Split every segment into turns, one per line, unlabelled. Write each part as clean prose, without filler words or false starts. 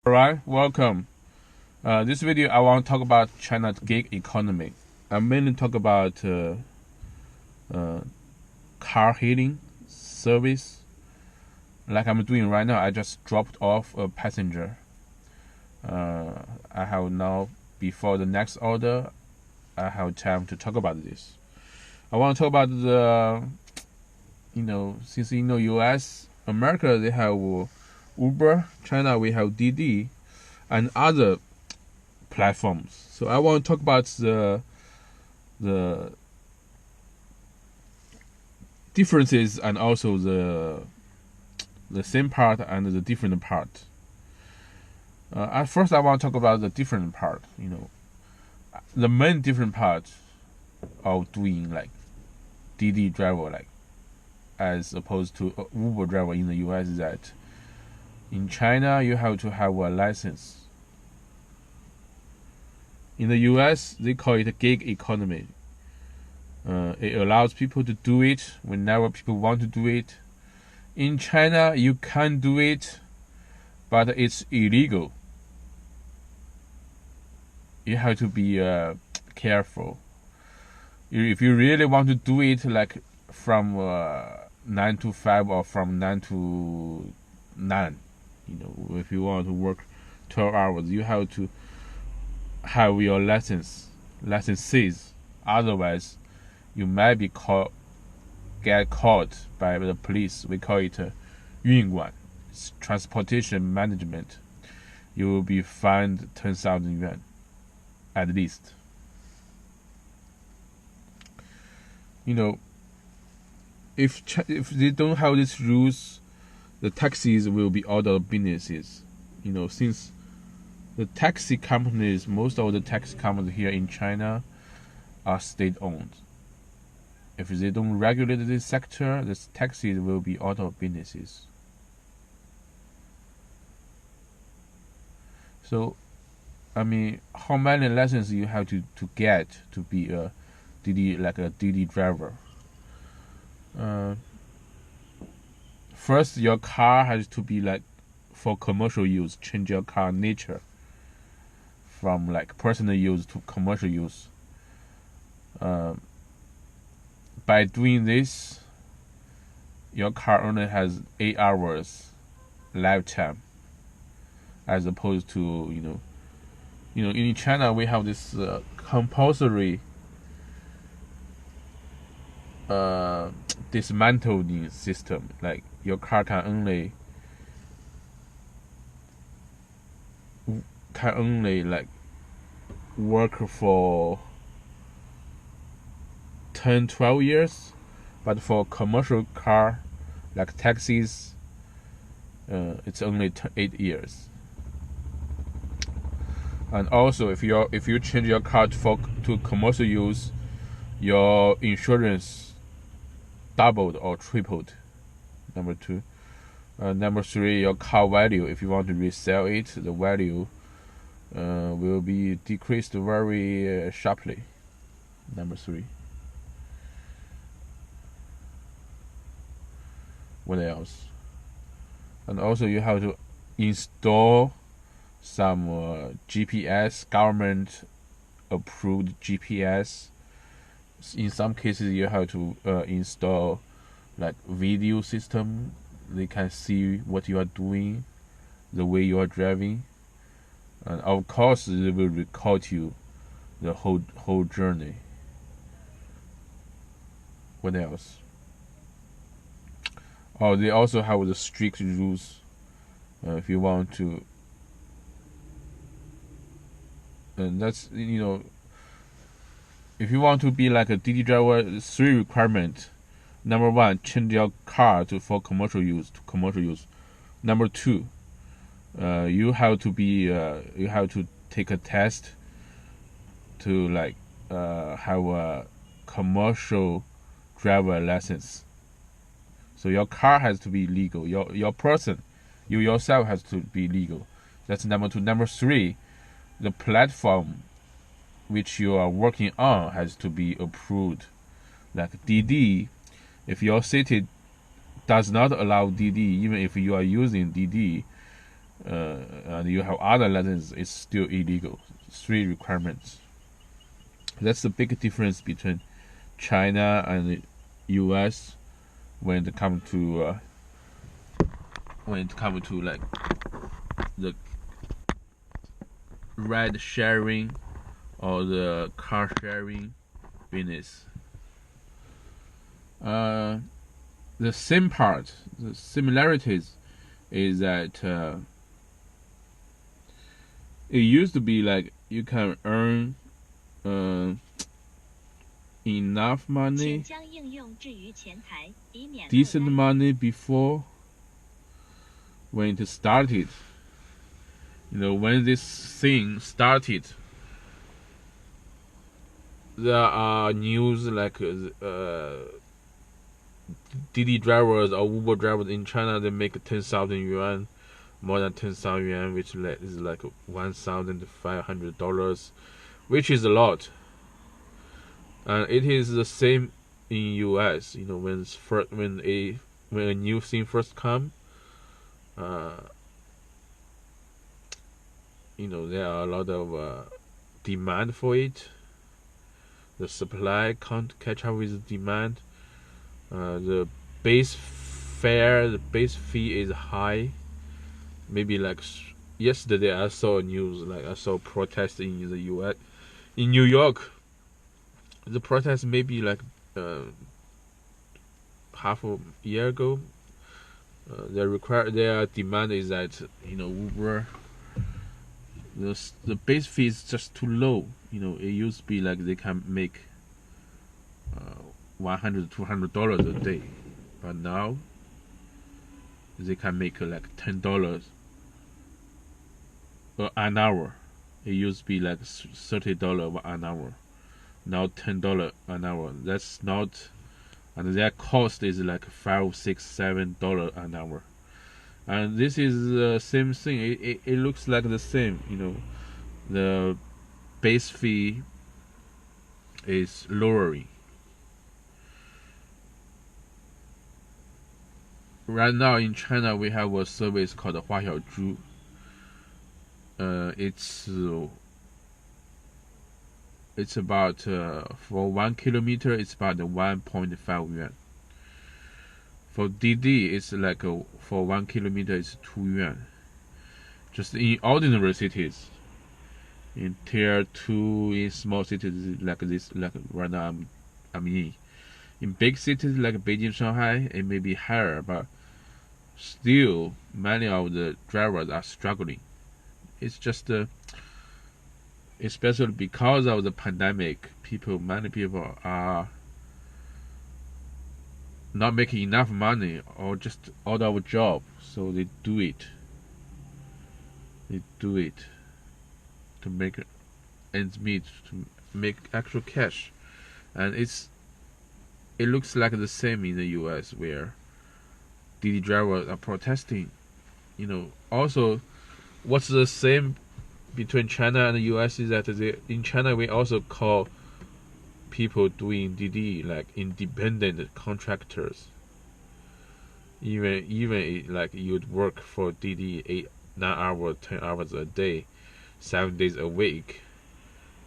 Alright, welcome. This video I want to talk about China's gig economy. I mainly talk about car hailing service. Like I'm doing right now, I just dropped off a passenger. I have now, before the next order, I have time to talk about this. I want to talk about the, since US, America, they have Uber, China we have Didi, and other platforms. So I want to talk about the differences and also the same part and the different part. At first, I want to talk about the different part. The main different part of doing like Didi driver, like as opposed to Uber driver in the US, is that in China you have to have a license. In the US, they call it a gig economy. It allows people to do it whenever people want to do it. In China, you can do it, but it's illegal. You have to be careful. If you really want to do it, like from 9 to 5 or from 9 to 9, if you want to work 12 hours, you have to have your licenses. Otherwise, you might be get caught by the police. We call it 运管. It's transportation management. You will be fined 10,000 yuan at least. If they don't have these rules, the taxis will be out of businesses. Since the taxi companies, most of the taxi companies here in China are state-owned. If they don't regulate this sector, the taxis will be out of businesses. So, how many licenses you have to get to be a Didi driver? First, your car has to be like for commercial use. Change your car nature from like personal use to commercial use. By doing this, your car only has 8 hours lifetime, as opposed to in China we have this compulsory dismantling system. Like your car can only like work for 10-12 years, but for commercial car like taxis, it's only 8 years. And also, if you change your car to commercial use, your insurance doubled or tripled. Number 2. Number 3, your car value, if you want to resell it, the value will be decreased very sharply. Number 3. What else? And also you have to install some GPS, government approved GPS. In some cases you have to install like video system. They can see what you are doing, the way you are driving, and of course they will record you the whole journey. What else? Oh, they also have the strict rules. If you want to, and that's if you want to be like a Didi driver, 3 requirements. Number 1, change your car for commercial use to commercial use. Number 2, you have to take a test to have a commercial driver license. So your car has to be legal. Your person, you yourself, has to be legal. That's number 2. Number 3, the platform which you are working on has to be approved. Like Didi, if your city does not allow Didi, even if you are using Didi, and you have other licenses, it's still illegal. 3 requirements. That's the big difference between China and the U.S. when it comes to like the ride sharing or the car sharing business. The same part, the similarities is that it used to be like you can earn enough money, decent money before when it started. When this thing started, there are news like Didi drivers or Uber drivers in China, they make 10,000 yuan, more than 10,000 yuan, which is like $1,500, which is a lot. And it is the same in US. When a new thing first come, there are a lot of demand for it. The supply can't catch up with the demand. The base fee is high. Maybe like yesterday I saw news, like I saw protests in the US, in New York. The protest maybe like half a year ago. Their demand is that Uber, the base fee is just too low. It used to be like they can make $100 to $200 a day, but now they can make like $10 an hour. It used to be like $30 an hour, now $10 an hour. That's not, and their cost is like $5, $6, $7 an hour. And this is the same thing. It looks like the same. The base fee is lowering. Right now in China, we have a service called Huaxiaozhu. It's about for 1 kilometer, it's about 1.5 yuan. For Didi, it's like for 1 kilometer, it's 2 yuan. Just in ordinary cities, in tier 2, in small cities like this, like right now I'm in. In big cities like Beijing, Shanghai, it may be higher, but still many of the drivers are struggling. It's just especially because of the pandemic, many people are not making enough money or just out of a job, so they do it. They do it to make ends meet, to make actual cash, and it looks like the same in the US, where Didi drivers are protesting. Also, what's the same between China and the US is that in China we also call people doing Didi like independent contractors. Even like you'd work for Didi 9 hours, 10 hours a day, 7 days a week,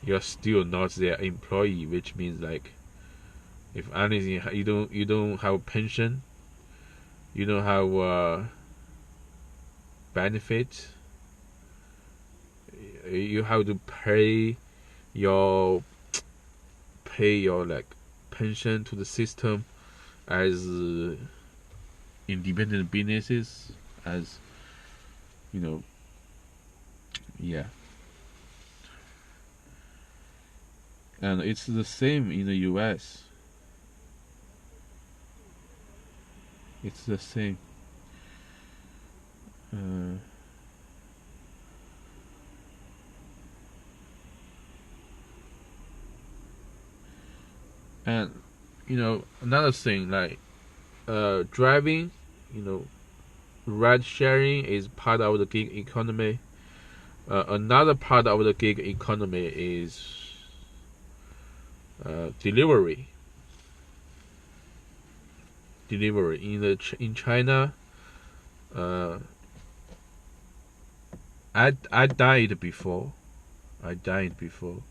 you're still not their employee, which means like if anything, you don't have pension, you don't have benefits. You have to pay your like pension to the system as independent businesses, as yeah. And it's the same in the US. It's the same. And another thing, like driving, ride sharing is part of the gig economy. Another part of the gig economy is delivery. In China, I done it before. I done it before.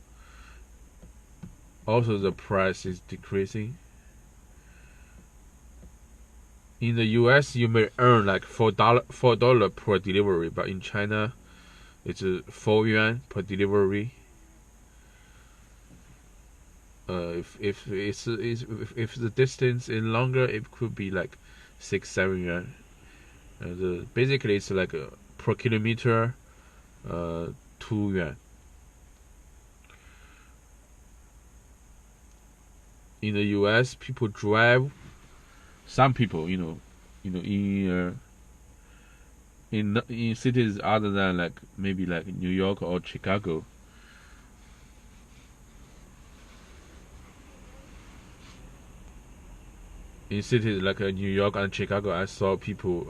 Also, the price is decreasing. In the US, you may earn like $4 per delivery, but in China, it's 4 yuan per delivery. If the distance is longer, it could be like 6-7 yuan. Basically, it's like per kilometer, 2 yuan. In the US, people drive. Some people, in cities other than like maybe like New York or Chicago, in cities like New York and Chicago, I saw people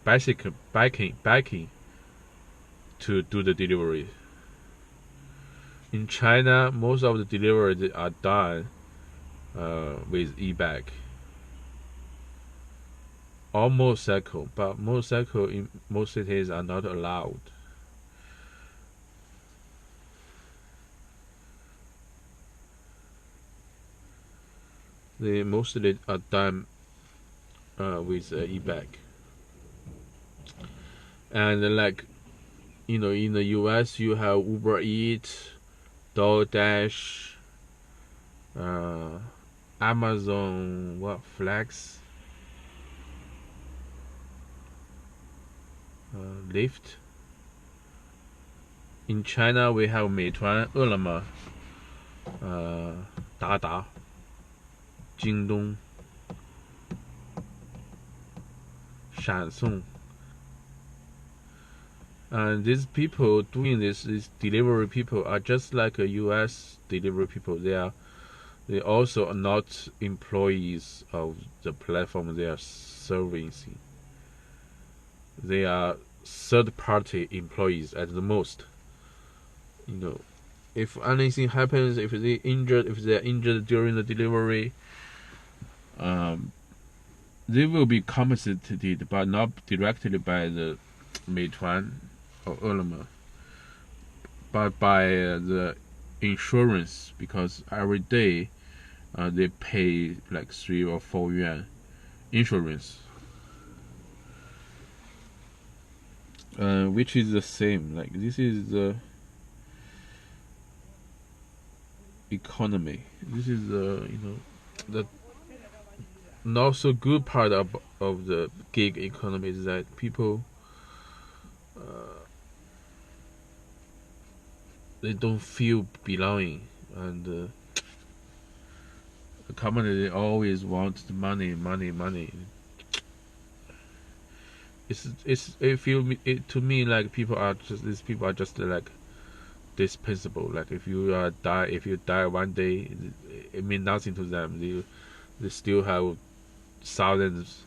biking to do the delivery. In China, most of the deliveries are done with e-bike or motorcycle, but motorcycle in most cities are not allowed. They mostly are done with e-bike. And like, in the US, you have Uber Eats, Doordash, Amazon Flex, Lyft. In China, we have Meituan, Eleme, Dada, Jingdong, Shansong. And these people doing these delivery people are just like a US delivery people. They also are not employees of the platform they are servicing. They are third-party employees at the most. If anything happens, if they're injured during the delivery, they will be compensated, but not directly by the Meituan or Eleme, but by the insurance, because every day they pay like 3 or 4 yuan insurance, which is the same. Like, this is the economy. This is the not so good part of the gig economy is that people they don't feel belonging, and the company, they always want the money. To me like these people are just like dispensable. Like, if you die one day, it means nothing to them. They still have thousands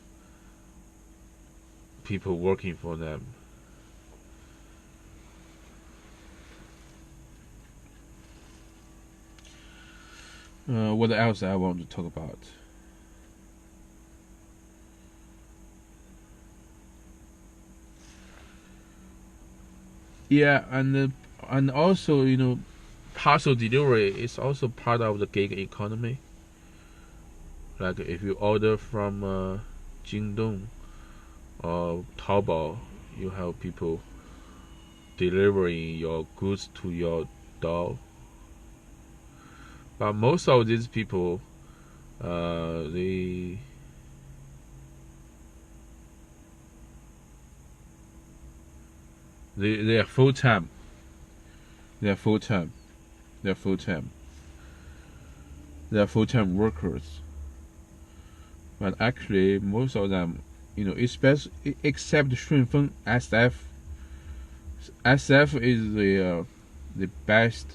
people working for them. What else I want to talk about? Yeah, and also, parcel delivery is also part of the gig economy. Like, if you order from Jingdong or Taobao, you have people delivering your goods to your door. But most of these people, they are full time. They are full time. They are full time. They are full time workers. But actually, most of them, especially except Shunfeng SF. SF is the best.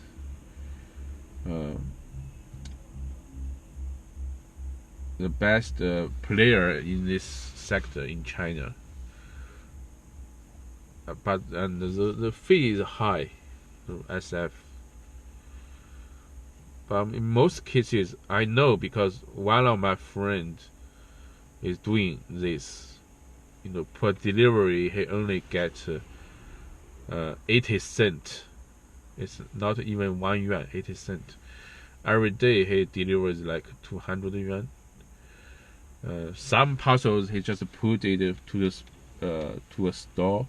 The best player in this sector in China, but the fee is high, SF. But in most cases, I know, because one of my friends is doing this. Per delivery, he only gets 80 cents. It's not even 1 yuan, 80 cents. Every day he delivers like 200 yuan. Some parcels he just put it to a store.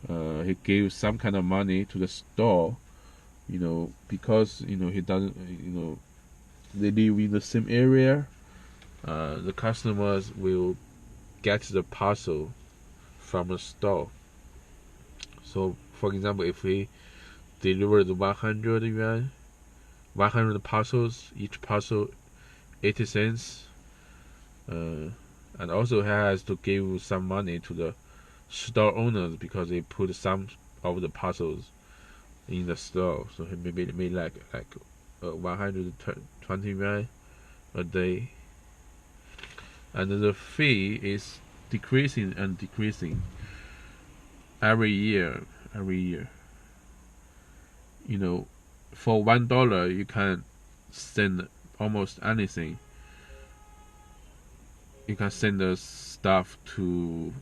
He gave some kind of money to the store, because he doesn't, they live in the same area. The customers will get the parcel from the store. So, for example, if we delivered 100 yuan, 100 parcels, each parcel 80 cents, and also he has to give some money to the store owners because they put some of the parcels in the store. So he maybe made like 120 yuan a day, and the fee is decreasing and decreasing every year. For $1 you can send almost anything. You can send the stuff to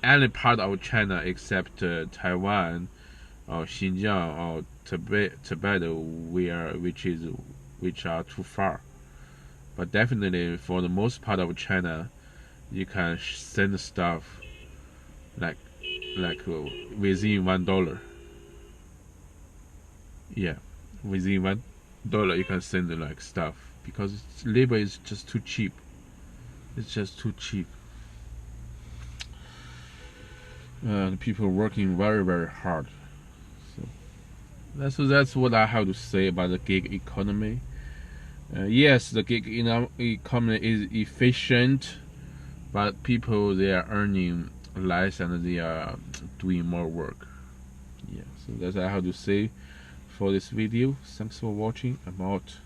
any part of China except Taiwan or Xinjiang or Tibet, which are too far. But definitely for the most part of China, you can send stuff like within $1. Yeah, within $1 you can send like stuff, because labor is just too cheap. It's just too cheap. And people working very, very hard. So that's what I have to say about the gig economy. Yes, the gig economy is efficient, but people, they are earning less and they are doing more work. Yeah, so that's what I have to say for this video. Thanks for watching. I'm out.